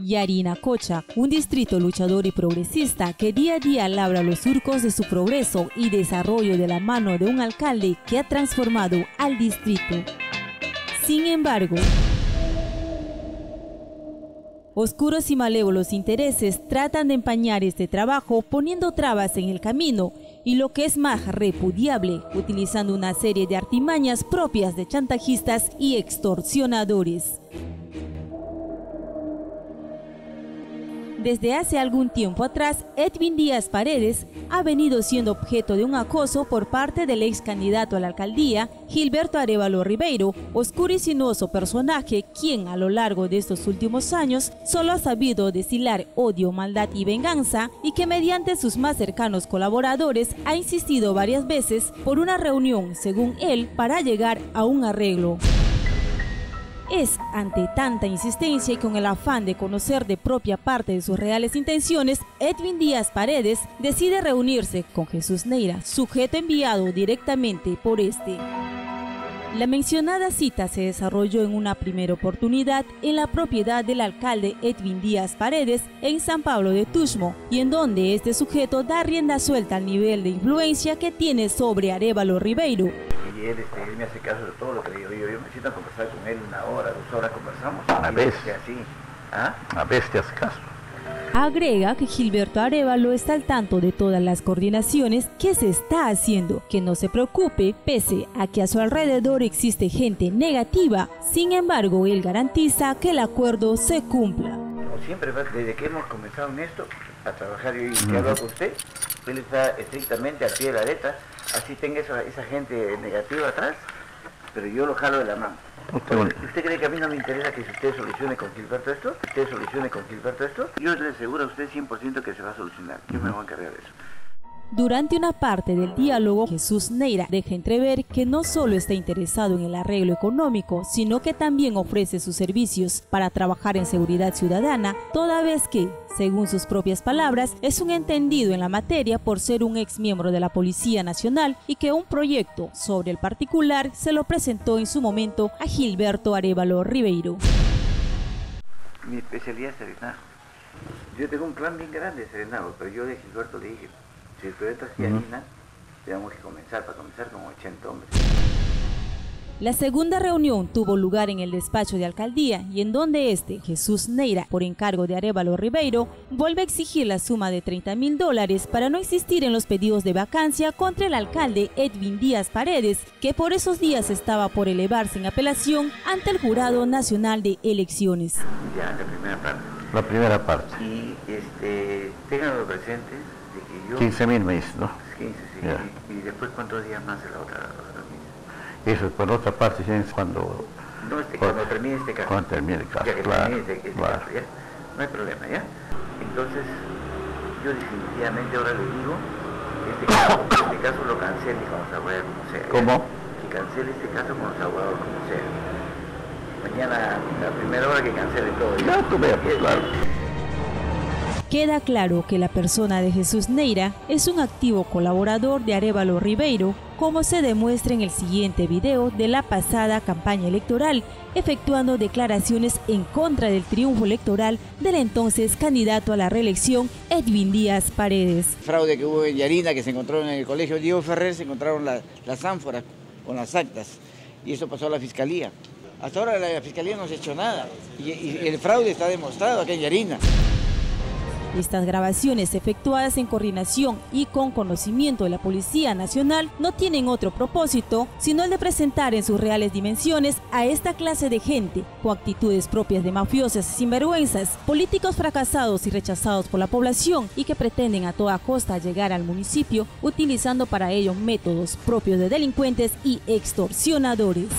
Yarina Cocha, un distrito luchador y progresista que día a día labra los surcos de su progreso y desarrollo de la mano de un alcalde que ha transformado al distrito. Sin embargo, oscuros y malévolos intereses tratan de empañar este trabajo poniendo trabas en el camino y, lo que es más repudiable, utilizando una serie de artimañas propias de chantajistas y extorsionadores. Desde hace algún tiempo atrás, Edwin Díaz Paredes ha venido siendo objeto de un acoso por parte del ex candidato a la alcaldía, Gilberto Arévalo Ribeiro, oscuro y sinuoso personaje quien a lo largo de estos últimos años solo ha sabido destilar odio, maldad y venganza, y que mediante sus más cercanos colaboradores ha insistido varias veces por una reunión, según él, para llegar a un arreglo. Es ante tanta insistencia y con el afán de conocer de propia parte de sus reales intenciones, Edwin Díaz Paredes decide reunirse con Jesús Neira, sujeto enviado directamente por este. La mencionada cita se desarrolló en una primera oportunidad en la propiedad del alcalde Edwin Díaz Paredes en San Pablo de Tuxtmo, y en donde este sujeto da rienda suelta al nivel de influencia que tiene sobre Arévalo Ribeiro. Y él me hace caso de todo lo que digo. Yo me siento a conversar con él 1 hora, 2 horas, conversamos. A veces. Así. ¿Ah? A veces te hace caso. Agrega que Gilberto Arévalo está al tanto de todas las coordinaciones que se está haciendo, que no se preocupe, pese a que a su alrededor existe gente negativa. Sin embargo, él garantiza que el acuerdo se cumpla. Como siempre, desde que hemos comenzado en esto, a trabajar y que hablo con usted, él está estrictamente al pie de la letra, así tenga esa gente negativa atrás, pero yo lo jalo de la mano. ¿Usted cree que a mí no me interesa que si usted solucione con Gilberto esto? Yo le aseguro a usted 100% que se va a solucionar. Yo me voy a encargar de eso. Durante una parte del diálogo, Jesús Neira deja entrever que no solo está interesado en el arreglo económico, sino que también ofrece sus servicios para trabajar en seguridad ciudadana, toda vez que, según sus propias palabras, es un entendido en la materia por ser un ex miembro de la Policía Nacional y que un proyecto sobre el particular se lo presentó en su momento a Gilberto Arévalo Ribeiro. Mi especialidad es serenazgo. Yo tengo un plan bien grande de serenazgo, pero yo de Gilberto le dije, si el proyecto es Yarina, tenemos que comenzar con 80 hombres. La segunda reunión tuvo lugar en el despacho de alcaldía y en donde Jesús Neira, por encargo de Arévalo Ribeiro, vuelve a exigir la suma de $30.000 para no insistir en los pedidos de vacancia contra el alcalde Edwin Díaz Paredes, que por esos días estaba por elevarse en apelación ante el Jurado Nacional de Elecciones. Ya, La primera parte. Y ténganlo presente de que yo... 15.000 me dice, ¿no? 15, sí. Yeah. Y después, ¿cuántos días más de la otra reunión? Eso, por otra parte, es cuando... No, cuando termine este caso. Cuando termine el caso, ya que claro. Termine este caso, ¿ya? No hay problema, ¿ya? Entonces, yo definitivamente ahora le digo que este caso lo cancele con los abogados como sea. ¿Ya? ¿Cómo? Que cancele este caso con los abogados como sea. Mañana, a primera hora que cancele todo. Ya, tú veas, pues, claro. Queda claro que la persona de Jesús Neira es un activo colaborador de Arévalo Ribeiro, como se demuestra en el siguiente video de la pasada campaña electoral, efectuando declaraciones en contra del triunfo electoral del entonces candidato a la reelección Edwin Díaz Paredes. Fraude que hubo en Yarina, que se encontró en el colegio Diego Ferrer, se encontraron las ánforas con las actas, y eso pasó a la fiscalía. Hasta ahora la fiscalía no se ha hecho nada, y el fraude está demostrado aquí en Yarina. Estas grabaciones efectuadas en coordinación y con conocimiento de la Policía Nacional no tienen otro propósito, sino el de presentar en sus reales dimensiones a esta clase de gente, con actitudes propias de mafiosas y sinvergüenzas, políticos fracasados y rechazados por la población y que pretenden a toda costa llegar al municipio utilizando para ello métodos propios de delincuentes y extorsionadores.